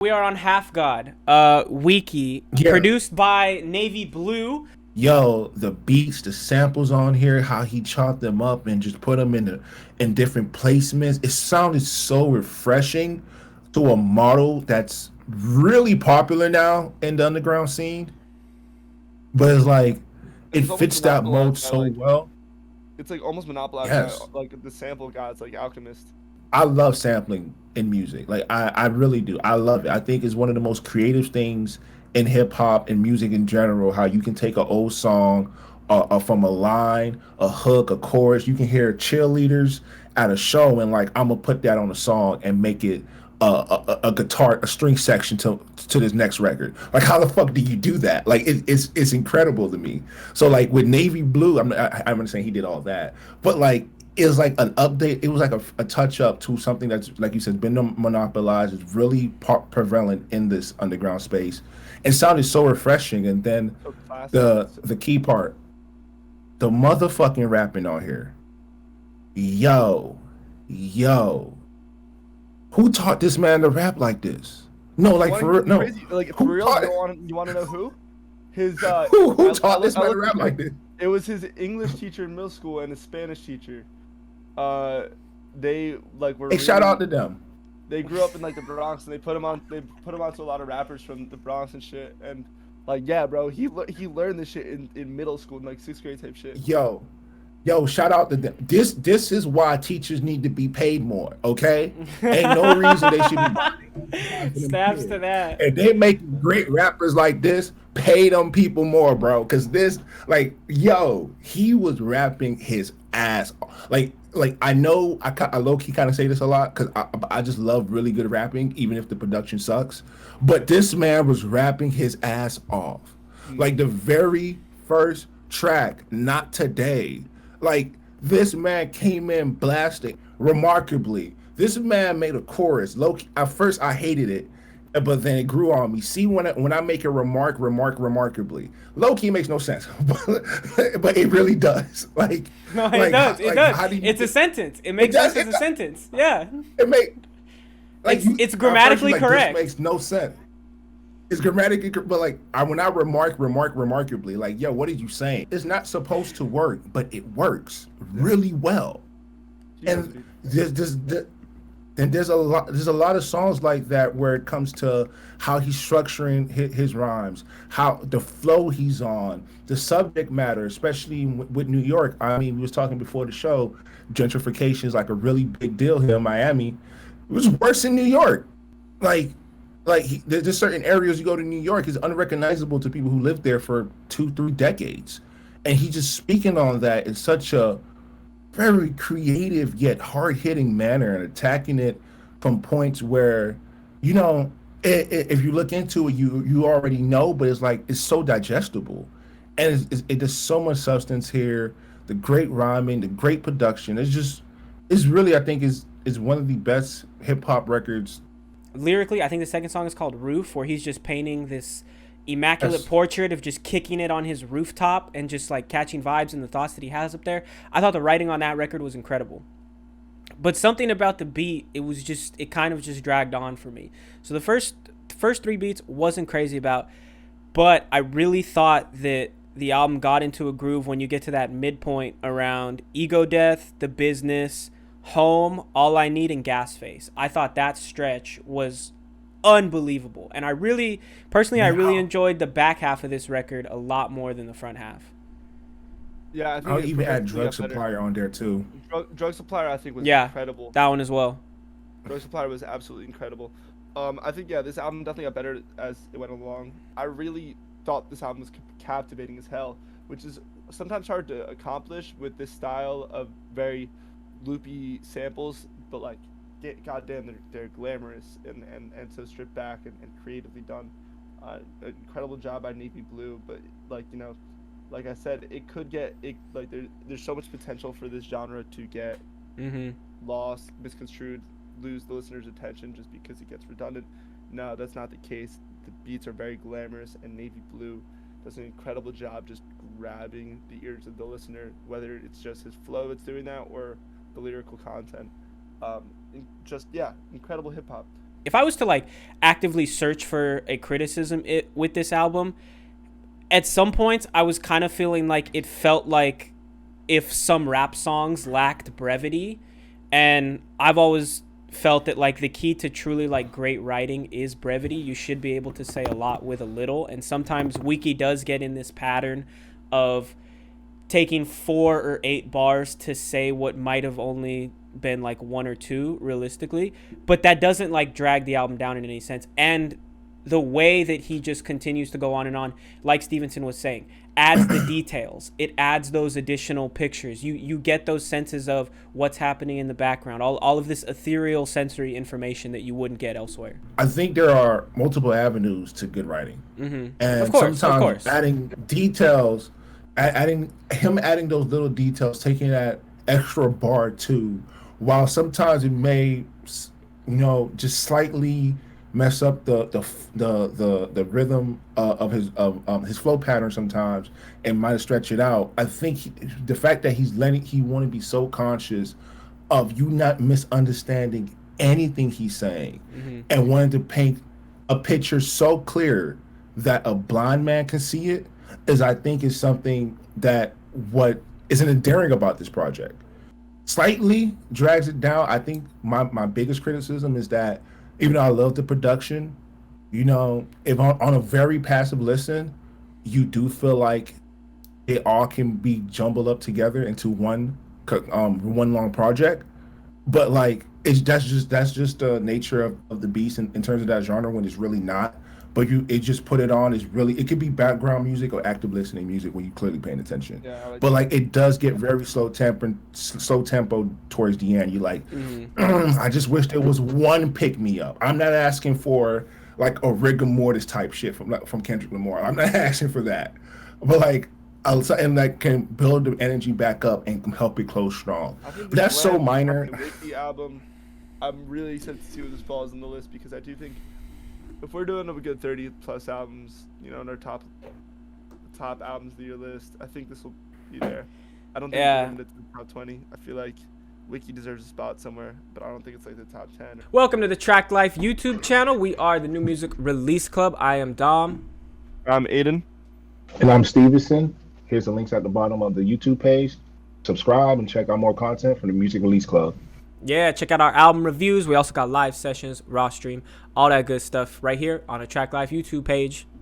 We are on Half God, Wiki, Yeah, produced by Navy Blue. yo, the beats, the samples on here, how he chopped them up and just put them in different placements. It sounded so refreshing to a model that's really popular now in the underground scene. But it's like It it was almost fits that mold monopolized by so like well. it's like almost monopolized by Yes. like the sample gods like Alchemist. I love sampling in music. Like I really do. I love it. I think it's one of the most creative things in hip hop and music in general. How you can take an old song from a line, a hook, a chorus. You can hear cheerleaders at a show, and like I'm gonna put that on a song and make it a guitar, a string section to this next record. Like how the fuck do you do that? Like it's incredible to me. So like with Navy Blue, I'm not saying he did all that, but like it was like an update. It was like a touch up to something that's like you said been monopolized. It's really prevalent in this underground space. It sounded so refreshing. And then So classic. the key part, the motherfucking rapping on here. Yo, yo, who taught this man to rap like this? No, You like want to for hear real, something no. crazy? Like for Who real, taught you want to know who? His who taught this I man to looked rap into it. like this? It was his English teacher in middle school and his Spanish teacher. Uh, they like were Hey, shout out really to them. they grew up in like the Bronx and they put him onto a lot of rappers from the Bronx and shit and like yeah, bro, he learned this shit in middle school in like sixth grade type shit. Yo, yo, shout out to them. This is why teachers need to be paid more. Okay, ain't no reason they should be buying for them Snaps to kids. that. And they making great rappers like this. Pay them people more, bro. Cause this, like, yo, he was rapping his ass off. Like I know I low key kind of say this a lot because I just love really good rapping, even if the production sucks. But this man was rapping his ass off. Mm. Like the very first track, Not Today. Like this man came in blasting remarkably. This man made a chorus. Low key, at first I hated it, but then it grew on me. See, when I make a remark remarkably. Low key makes no sense, but it really does. No, it Like does. It like does. how do you It's a get sentence. It it makes does sense as a it, sentence. Yeah. it make like you It's at first you're grammatically like this correct. makes no sense. It's grammatically, but like when I remark remarkably, like yo, what are you saying? It's not supposed to work, but it works Yeah, really well. he knows what And he's doing. there's a lot of songs like that where it comes to how he's structuring his rhymes, how the flow he's on, the subject matter, especially with New York. I mean, we was talking before the show, gentrification is like a really big deal here in Miami. It was worse in New York. Like there's just certain areas you go to New York is unrecognizable to people who lived there for 2 3 decades, and he just speaking on that in such a very creative yet hard hitting manner and attacking it from points where, you know, if you look into it, you already know, but it's like it's so digestible, and there's so much substance here. The great rhyming, the great production. It's really I think is one of the best hip hop records. Lyrically, I think the second song is called Roof, where he's just painting this immaculate Yes, portrait of just kicking it on his rooftop and just like catching vibes and the thoughts that he has up there. I thought the writing on that record was incredible. But something about the beat, it kind of just dragged on for me. So the first three beats wasn't crazy about, but I really thought that the album got into a groove when you get to that midpoint around Ego Death, The Business, Home, All I Need, and Gas Face. I thought that stretch was unbelievable. And personally, I really yeah. enjoyed the back half of this record a lot more than the front half. Yeah, I think I'll it even add progressively Drug got better. Supplier on there too. Drug Supplier I think was Yeah, incredible. that one as well. Drug Supplier was absolutely incredible. I think yeah, this album definitely got better as it went along. I really thought this album was captivating as hell, which is sometimes hard to accomplish with this style of very loopy samples, but like, goddamn, they're glamorous and so stripped back and creatively done. Incredible job by Navy Blue, but like like I said, it could get it like there's so much potential for this genre to get Mm-hmm. lost, misconstrued, lose the listener's attention just because it gets redundant. No, that's not the case. The beats are very glamorous, and Navy Blue does an incredible job just grabbing the ears of the listener, whether it's just his flow that's doing that or the lyrical content. Just yeah, incredible hip hop. if I was to like actively search for a criticism with this album, at some points I was kind of feeling like it felt like if some rap songs lacked brevity, and I've always felt that like the key to truly like great writing is brevity. You should be able to say a lot with a little, and sometimes Wiki does get in this pattern of taking 4 or 8 bars to say what might have only been like 1 or 2 realistically, but that doesn't like drag the album down in any sense. And the way that he just continues to go on and on, like Stevenson was saying, adds the details. It adds those additional pictures. You get those senses of what's happening in the background, all of this ethereal sensory information that you wouldn't get elsewhere. I think there are multiple avenues to good writing, and Of course. adding details, adding those little details, taking that extra bar too, while sometimes it may, just slightly mess up the rhythm of his flow pattern sometimes, and might stretch it out. I think the fact that he want to be so conscious of you not misunderstanding anything he's saying, and wanting to paint a picture so clear that a blind man can see it, I think is something that what is endearing about this project. Slightly drags it down. I think my biggest criticism is that even though I love the production, if on a very passive listen, you do feel like it all can be jumbled up together into one long project. But like that's just the nature of the beast in terms of that genre, when it's really not. But it just put it on, it could be background music or active listening music when you're clearly paying attention. Yeah, but like it does get very slow tempo towards the end. You like, I just wish there was one pick me up. I'm not asking for like a rigor mortis type shit from Kendrick Lamar. I'm not asking for that, but like something that can build the energy back up and help it close strong. But that's so minor. With the album, I'm really excited to see where this falls on the list, because I do think if we're doing a good 30 plus albums, in our top albums of the year list, I think this will be there. I don't think we're into the top 20. I feel like Wiki deserves a spot somewhere, but I don't think it's like the top 10. Welcome to the Traklife YouTube channel. We are the New Music Release Club. I am Dom. I'm Aiden. And I'm Stevenson. Here's the links at the bottom of the YouTube page. Subscribe and check out more content from the Music Release Club. Yeah, check out our album reviews. We also got live sessions, raw stream, all that good stuff right here on the Traklife YouTube page.